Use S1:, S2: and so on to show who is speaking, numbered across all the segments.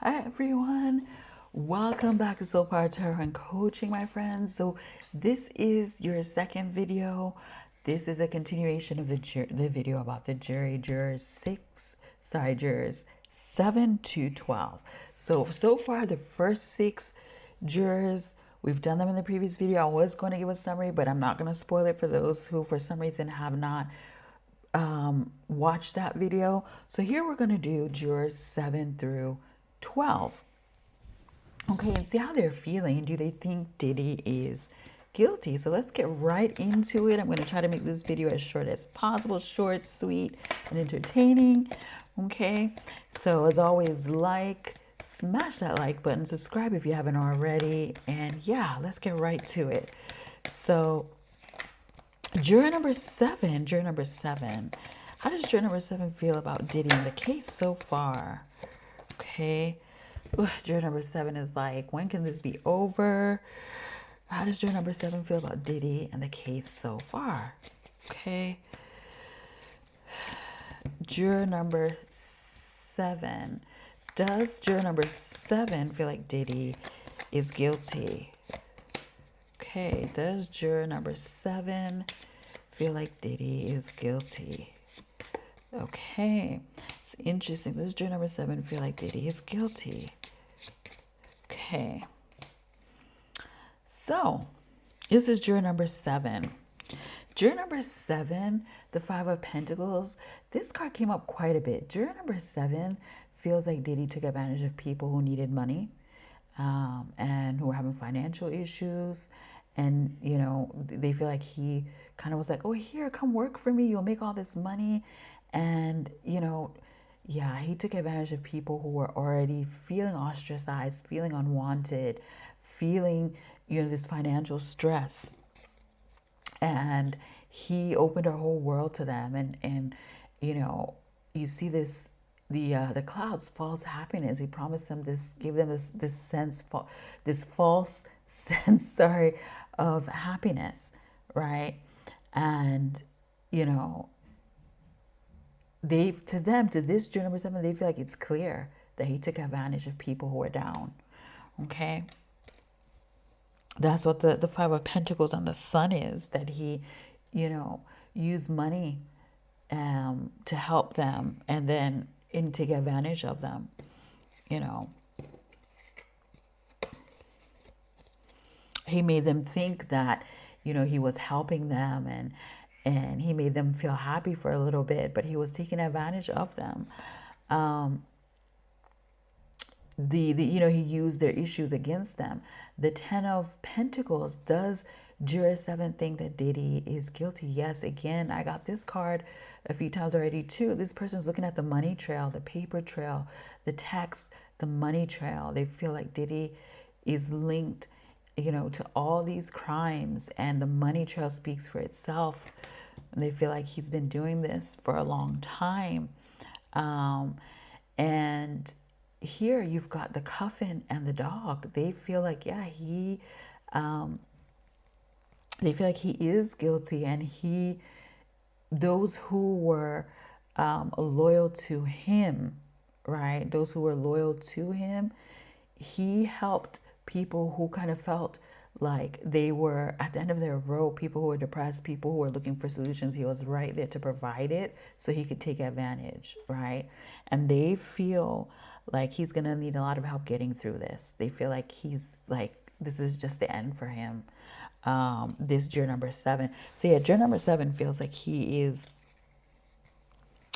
S1: Hi everyone, welcome back to Soul Power Tarot and Coaching, my friends. So this is your second video. This is a continuation of the video about the jury, jurors 7 to 12. So far the first 6 jurors, we've done them in the previous video. I was going to give a summary, but I'm not going to spoil it for those who for some reason have not watched that video. So here we're going to do jurors 7 through 12. Okay, and see how they're feeling. Do they think Diddy is guilty? So let's get right into it. I'm going to try to make this video as short as possible. Short, sweet, and entertaining. Okay, so as always, smash that like button, subscribe if you haven't already, and yeah, let's get right to it. So juror number 7. How does juror number 7 feel about Diddy in the case so far? Okay. Juror number 7 is like, when can this be over? How does juror number 7 feel about Diddy and the case so far? Okay. Juror number 7. Does juror number 7 feel like Diddy is guilty? Okay. Does juror number 7 feel like Diddy is guilty? Okay. It's interesting. Does juror number 7 feel like Diddy is guilty? Okay. So, this is juror number 7. Juror number 7, the 5 of Pentacles, this card came up quite a bit. Juror number 7 feels like Diddy took advantage of people who needed money and who were having financial issues. And, you know, they feel like he kind of was like, oh, here, come work for me. You'll make all this money. And, you know, yeah, he took advantage of people who were already feeling ostracized, feeling unwanted, feeling, you know, this financial stress. And he opened our whole world to them. And you know, you see this, the clouds, false happiness. He promised them this, gave them this false sense, sorry, of happiness, right? And, you know, to this juror number 7, they feel like it's clear that he took advantage of people who were down. Okay. That's what the 5 of Pentacles on the Sun is, that he, you know, used money to help them and then take advantage of them, you know. He made them think that, you know, he was helping them, and he made them feel happy for a little bit, but he was taking advantage of them. You know, he used their issues against them. The 10 of Pentacles, does juror 7 think that Diddy is guilty? Yes, again, I got this card a few times already too. This person's looking at the money trail, the paper trail, the text, the money trail. They feel like Diddy is linked, you know, to all these crimes, and the money trail speaks for itself. And they feel like he's been doing this for a long time. And here you've got the coffin and the dog. They feel like, yeah, they feel like he is guilty, and those who were loyal to him, right? Those who were loyal to him, he helped people who kind of felt like they were at the end of their rope, people who were depressed, people who were looking for solutions. He was right there to provide it so he could take advantage, right? And they feel like he's going to need a lot of help getting through this. They feel like this is just the end for him. This juror number 7. So yeah, juror number 7 feels like he is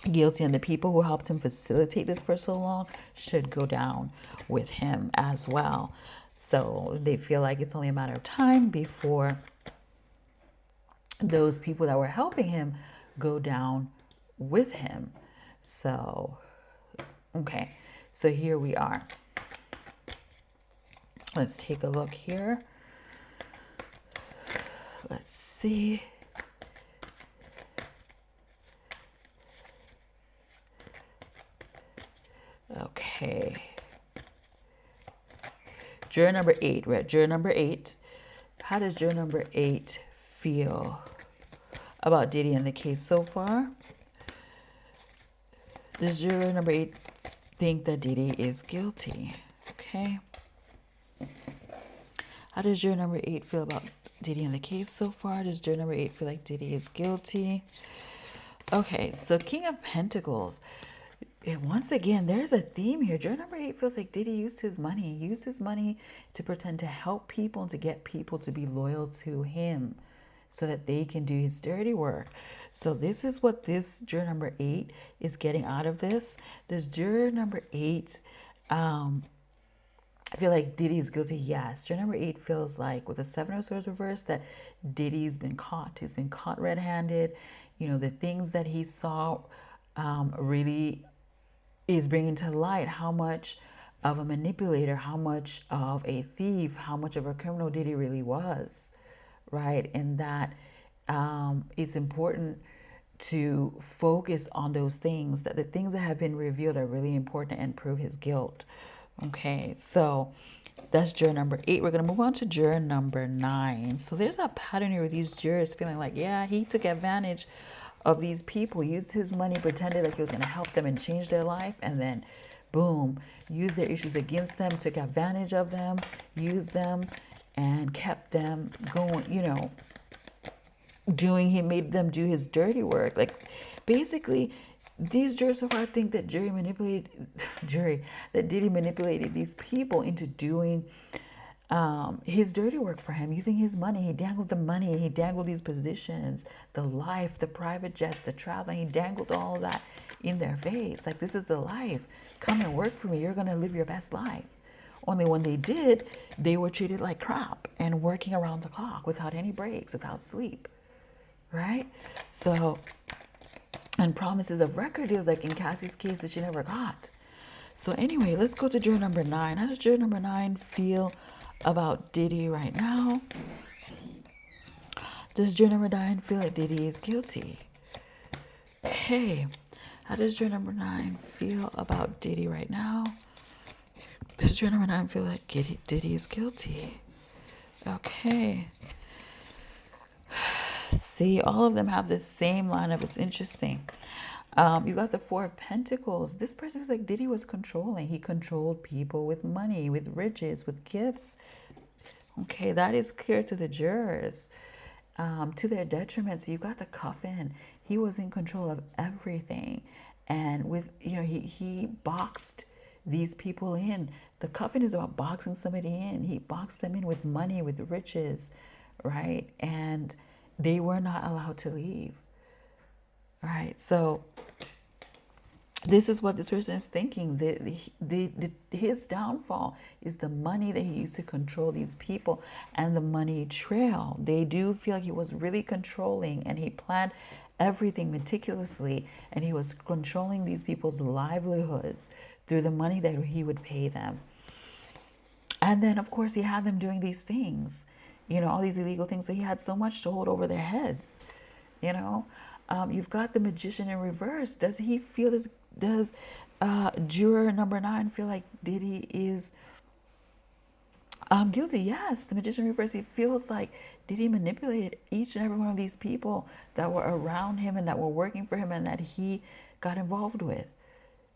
S1: guilty, and the people who helped him facilitate this for so long should go down with him as well. So they feel like it's only a matter of time before those people that were helping him go down with him. So, okay. So here we are. Let's take a look here. Let's see. Okay. Juror number 8. We're at juror number 8. How does juror number 8 feel about Diddy in the case so far? Does juror number 8 think that Diddy is guilty. Okay. How does juror number 8 feel about Diddy in the case so far? Does juror number 8 feel like Diddy is guilty? Okay, so King of Pentacles. And once again, there's a theme here. Juror number 8 feels like Diddy used his money. He used his money to pretend to help people and to get people to be loyal to him so that they can do his dirty work. So this is what this juror number 8 is getting out of this. This juror number 8, I feel like Diddy is guilty. Yes. Juror number 8 feels like with the Seven of Swords reversed that Diddy's been caught. He's been caught red-handed. You know, the things that he saw really is bringing to light how much of a manipulator, how much of a thief, how much of a criminal Diddy really was, right? And that it's important to focus on those things, that the things that have been revealed are really important and prove his guilt. Okay, so that's juror number 8. We're going to move on to juror number 9. So there's a pattern here with these jurors feeling like, yeah, he took advantage of these people, used his money, pretended like he was going to help them and change their life, and then boom, used their issues against them, took advantage of them, used them, and kept them going, you know, he made them do his dirty work. Like, basically, these jurors so far think that Diddy manipulated these people into doing his dirty work for him, using his money. He dangled the money, he dangled these positions, the life, the private jets, the traveling. He dangled all that in their face. Like, this is the life. Come and work for me. You're going to live your best life. Only when they did, they were treated like crap and working around the clock without any breaks, without sleep. Right? So, and promises of record deals, like in Cassie's case, that she never got. So anyway, let's go to juror number 9. How does juror number 9 feel about Diddy right now? Does juror number 9 feel like Diddy is guilty? Hey, how does juror number 9 feel about Diddy right now? Does juror number 9 feel like Diddy is guilty? Okay. See, all of them have the same lineup. It's interesting. You got the Four of Pentacles. This person is like Diddy was controlling. He controlled people with money, with riches, with gifts. Okay, that is clear to the jurors, to their detriment. So you got the Coffin. He was in control of everything. And with, you know, he boxed these people in. The Coffin is about boxing somebody in. He boxed them in with money, with riches, right? And they were not allowed to leave. Right? So this is what this person is thinking. His downfall is the money that he used to control these people and the money trail. They do feel like he was really controlling, and he planned everything meticulously, and he was controlling these people's livelihoods through the money that he would pay them. And then, of course, he had them doing these things, you know, all these illegal things. So he had so much to hold over their heads, you know. You've got the Magician in reverse. Does he feel this? Does juror number 9 feel like Diddy is guilty? Yes, the Magician in reverse. He feels like Diddy manipulated each and every one of these people that were around him and that were working for him and that he got involved with.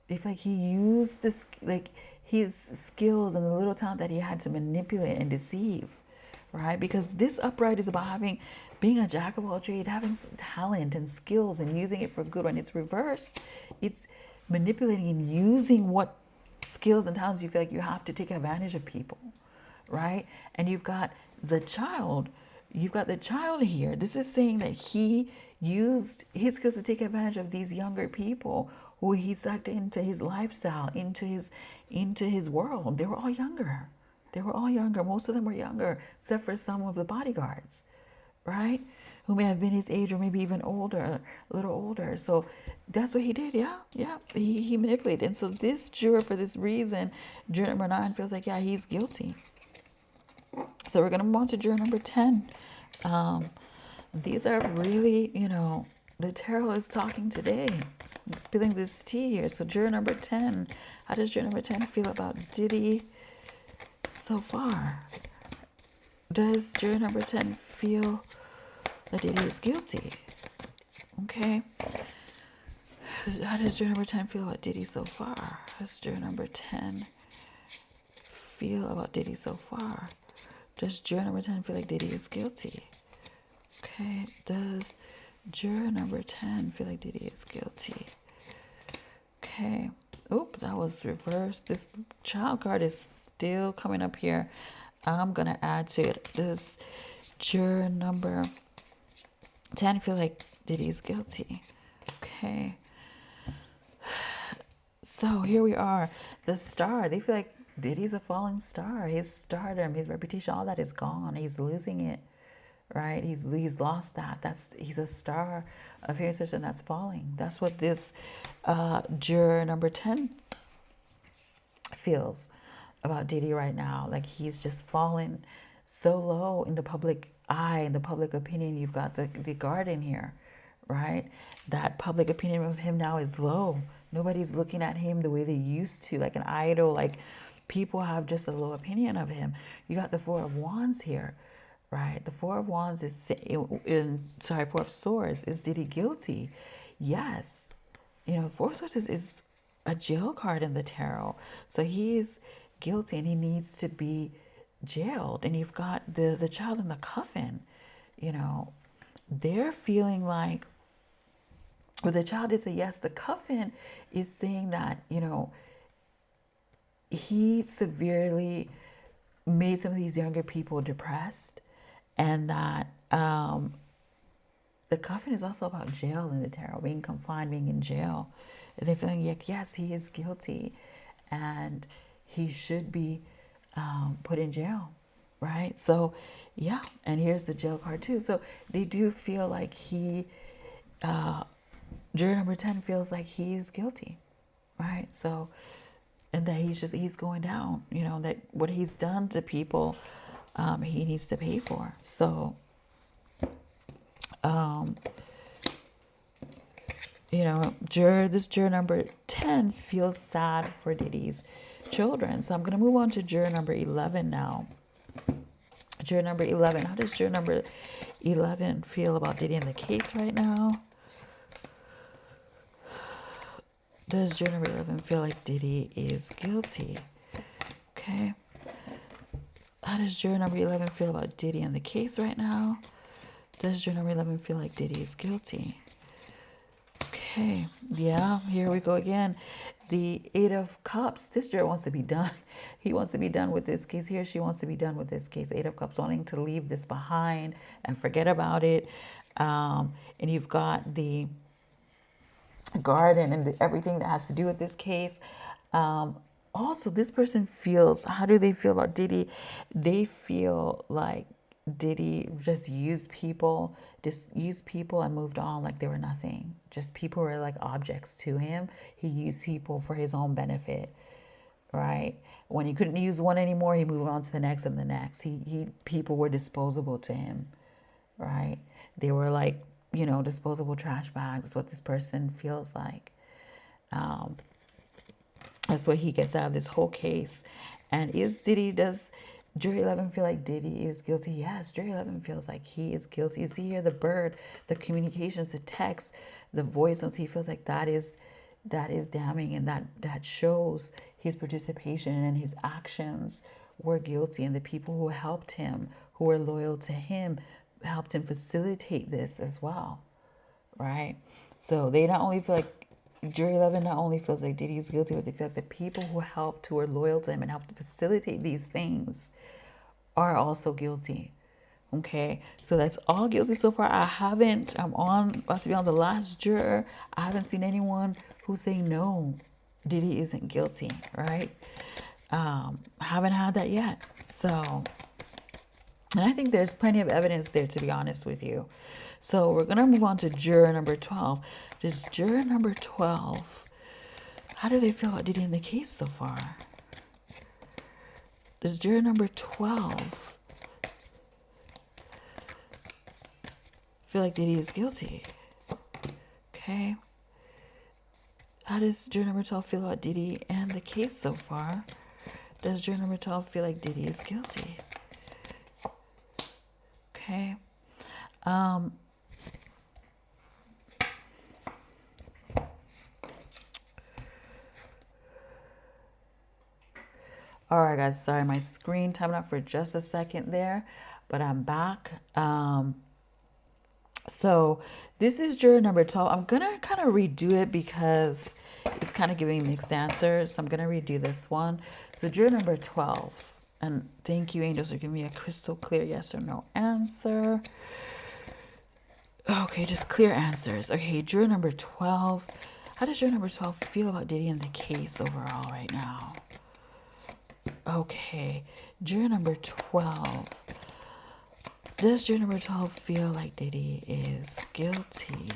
S1: If like he used this, like his skills and the little talent that he had to manipulate and deceive, right? Because this upright is about being a jack of all trades, having some talent and skills and using it for good. When it's reversed, it's manipulating and using what skills and talents you feel like you have to take advantage of people, right? And you've got the child. You've got the child here. This is saying that he used his skills to take advantage of these younger people who he sucked into his lifestyle, into his world. They were all younger. Most of them were younger, except for some of the bodyguards, right? Who may have been his age or maybe even older, a little older. So that's what he did. Yeah. He manipulated. And so this juror, for this reason, juror number 9 feels like, yeah, he's guilty. So we're going to move on to juror number 10. These are really, you know, the tarot is talking today. I'm spilling this tea here. So juror number 10. How does juror number 10 feel about Diddy so far? Does juror number 10 feel that Diddy is guilty? Okay. How does juror number 10 feel about Diddy so far? How does juror number 10 feel about Diddy so far? Does juror number 10 feel like Diddy is guilty? Okay, does juror number 10 feel like Diddy is guilty? Okay, oop, that was reversed. This child card is still coming up here. I'm gonna add to it. Does juror number 10 feel like Diddy is guilty? Okay. So here we are. The star. They feel like Diddy's a falling star. His stardom, his reputation, all that is gone. He's losing it, right? He's lost that. He's a star of his and that's falling. That's what this juror number 10 feels about Diddy right now. Like he's just fallen so low in the public eye, in the public opinion. You've got the garden here, right? That public opinion of him now is low. Nobody's looking at him the way they used to, like an idol. Like people have just a low opinion of him. You got the Four of Wands here, right? The Four of Wands is Four of Swords. Is Diddy guilty? Yes. Four of Swords is a jail card in the tarot. So he's guilty and he needs to be jailed. And you've got the child in the coffin. They're feeling like, well, the child is a yes. The coffin is saying that, he severely made some of these younger people depressed, and that the coffin is also about jail in the tarot, being confined, being in jail. And they're feeling like, yes, he is guilty and he should be put in jail, right? So, yeah, and here's the jail card too. So they do feel like juror number 10 feels like he is guilty, right? So, and that he's going down, that what he's done to people, he needs to pay for. So, this juror number 10 feels sad for Diddy's children. So I'm going to move on to juror number 11 now. Juror number 11. How does juror number 11 feel about Diddy in the case right now? Does juror number 11 feel like Diddy is guilty? Okay. How does juror number 11 feel about Diddy in the case right now? Does juror number 11 feel like Diddy is guilty? Okay. Yeah, here we go again. The Eight of Cups. This juror wants to be done. He wants to be done with this case. He or she wants to be done with this case. Eight of Cups, wanting to leave this behind and forget about it. And you've got the garden and everything that has to do with this case. Also, this person feels, how do they feel about Diddy? They feel like Diddy just used people and moved on like they were nothing. Just people were like objects to him. He used people for his own benefit, right? When he couldn't use one anymore, he moved on to the next and the next. People were disposable to him, right? They were like, disposable trash bags is what this person feels like. That's what he gets out of this whole case. And does jury 11 feel like Diddy is guilty? Yes, jury 11 feels like he is guilty. You see here the bird, the communications, the text, the voice notes. He feels like that is damning, and that shows his participation and his actions were guilty. And the people who helped him, who were loyal to him, helped him facilitate this as well, right? So they not only feel like jury 11 not only feels like Diddy is guilty, but they feel like the people who helped, who were loyal to him and helped to facilitate these things are also guilty. Okay, so that's all guilty so far. I'm about to be on the last juror. I haven't seen anyone who's saying no, Diddy isn't guilty, right? Haven't had that yet. So, and I think there's plenty of evidence there, to be honest with you. So we're going to move on to juror number 12. Does juror number 12, how do they feel about Diddy in the case so far? Does juror number 12 feel like Diddy is guilty? Okay. How does juror number 12 feel about Diddy and the case so far? Does juror number 12 feel like Diddy is guilty? Okay. All right, guys. Sorry, my screen timed out for just a second there, but I'm back. So this is juror number 12. I'm gonna kind of redo it because it's kind of giving mixed answers. So I'm gonna redo this one. So juror number 12. And thank you, angels, for giving me a crystal clear yes or no answer. Okay, just clear answers. Okay, juror number 12. How does juror number 12 feel about Diddy and the case overall right now? Okay, juror number 12. Does juror number 12 feel like Diddy is guilty?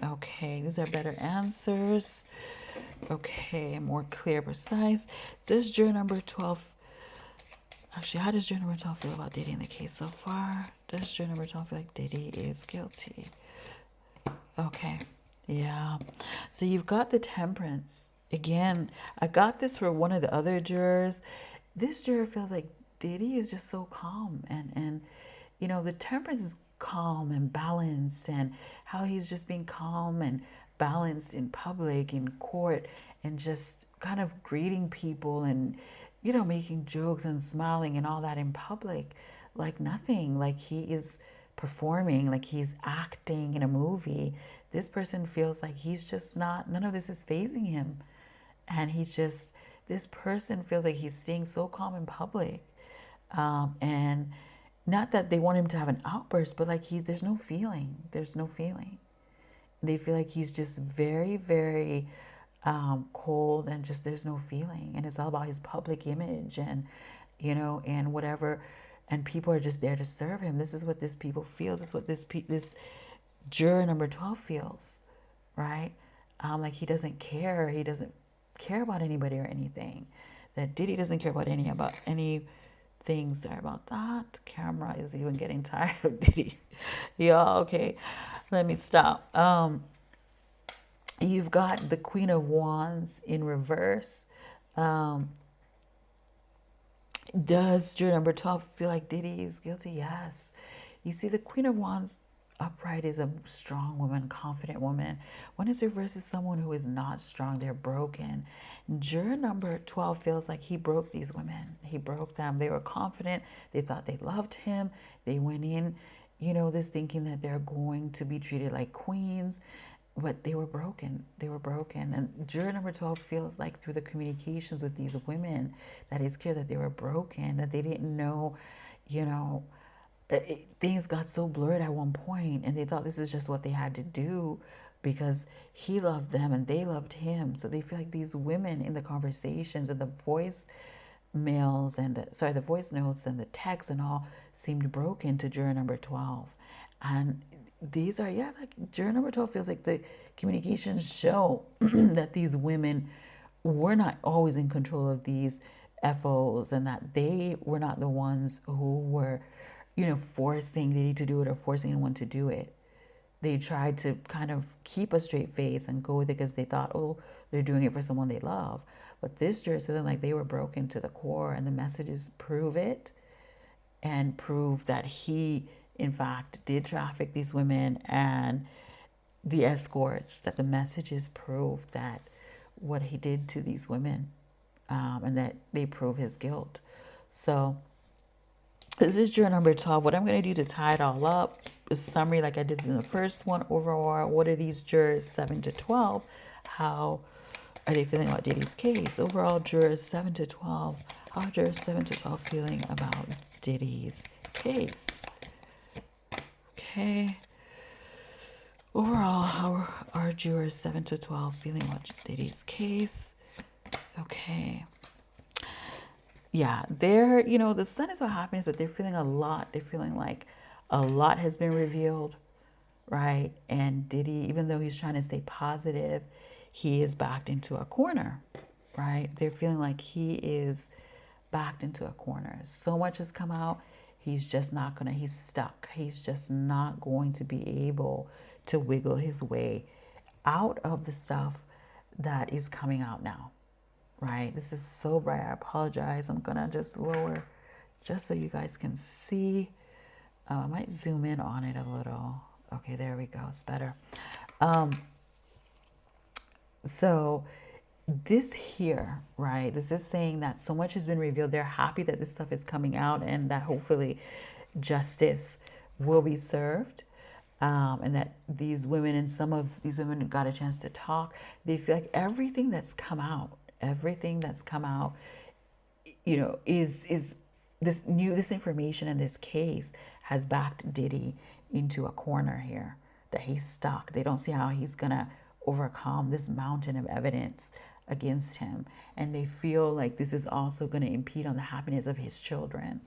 S1: Okay, these are better answers. Okay, more clear, precise. Does juror number 12... Actually, how does juror number 12 feel about Diddy in the case so far? Does juror number 12 feel like Diddy is guilty? Okay, yeah. So you've got the temperance. Again, I got this for one of the other jurors. This juror feels like Diddy is just so calm and you know, the temperance is calm and balanced, and how he's just being calm and balanced in public, in court, and just kind of greeting people and, you know, making jokes and smiling and all that in public like nothing, like he is performing, like he's acting in a movie. This person feels like he's just not, none of this is phasing him. And he's just, this person feels like he's staying so calm in public. And not that they want him to have an outburst, but like there's no feeling. There's no feeling. They feel like he's just very, very cold, and just there's no feeling. And it's all about his public image and, you know, and whatever. And people are just there to serve him. This is what this people feels. This is what this juror number 12 feels, right? Like he doesn't care. He doesn't care about anybody or anything. That Diddy doesn't care about any things. Sorry about that. Camera is even getting tired of Diddy. Yeah, okay. Let me stop. You've got the Queen of Wands in reverse. Does juror number 12 feel like Diddy is guilty? Yes. You see, the Queen of Wands upright is a strong woman, confident woman. When it's reversed, is someone who is not strong. They're broken. Juror number 12 feels like he broke these women. He broke them. They were confident. They thought they loved him. They went in, you know, this thinking that they're going to be treated like queens. But they were broken. They were broken. And juror number 12 feels like through the communications with these women that it's clear that they were broken, that they didn't know, you know, things got so blurred at one point, and they thought this is just what they had to do because he loved them and they loved him. So they feel like these women in the conversations and the voice mails and the voice notes and the texts and all seemed broken to juror number 12. And these are, yeah, like juror number 12 feels like the communications show that these women were not always in control of these FOs, and that they were not the ones who were, you know, forcing Diddy to do it or forcing anyone to do it. They tried to kind of keep a straight face and go with it because they thought, oh, they're doing it for someone they love. But this juror feeling like they were broken to the core, and the messages prove it and prove that he, in fact, did traffic these women, and the escorts, that the messages prove that what he did to these women, and that they prove his guilt. So this is juror number 12. What I'm going to do to tie it all up is a summary like I did in the first one. Overall, what are these jurors 7 to 12? How are they feeling about Diddy's case? Overall, jurors 7 to 12. How are jurors 7 to 12 feeling about Diddy's case? Okay. Overall, how are jurors 7 to 12 feeling about Diddy's case? Okay. Yeah, they're, you know, the sun is what happens, but they're feeling a lot. They're feeling like a lot has been revealed, right? And Diddy, even though he's trying to stay positive, he is backed into a corner, right? They're feeling like he is backed into a corner. So much has come out. He's just not gonna, he's stuck. He's just not going to be able to wiggle his way out of the stuff that is coming out now, right? This is so bright. I apologize. I'm gonna just lower just so you guys can see. I might zoom in on it a little. Okay, there we go. It's better. So this here, right? This is saying that so much has been revealed. They're happy that this stuff is coming out and that hopefully justice will be served. And that these women and some of these women got a chance to talk. They feel like everything that's come out, is this information and this case has backed Diddy into a corner here, that he's stuck. They don't see how he's gonna overcome this mountain of evidence against him, and they feel like this is also going to impede on the happiness of his children,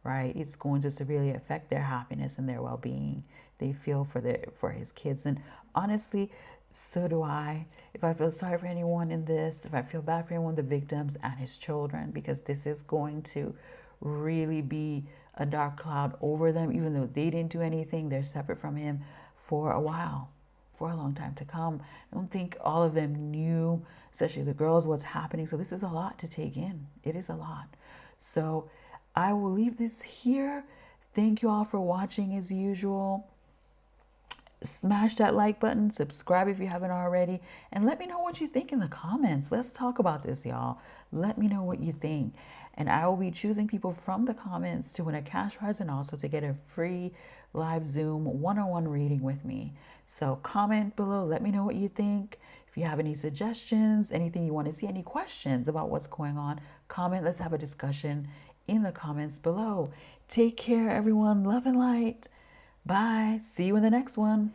S1: right? It's going to severely affect their happiness and their well-being. They feel for his kids, and honestly, so do I. If I feel sorry for anyone in this, if I feel bad for anyone, the victims and his children, because this is going to really be a dark cloud over them. Even though they didn't do anything, they're separate from him for a while, for a long time to come. I don't think all of them knew, especially the girls, what's happening. So this is a lot to take in. It is a lot. So I will leave this here. Thank you all for watching as usual. Smash that like button, subscribe if you haven't already, and let me know what you think in the comments. Let's talk about this, y'all. Let me know what you think. And I will be choosing people from the comments to win a cash prize and also to get a free live Zoom one-on-one reading with me. So comment below, let me know what you think. If you have any suggestions, anything you want to see, any questions about what's going on, comment. Let's have a discussion in the comments below. Take care, everyone. Love and light. Bye. See you in the next one.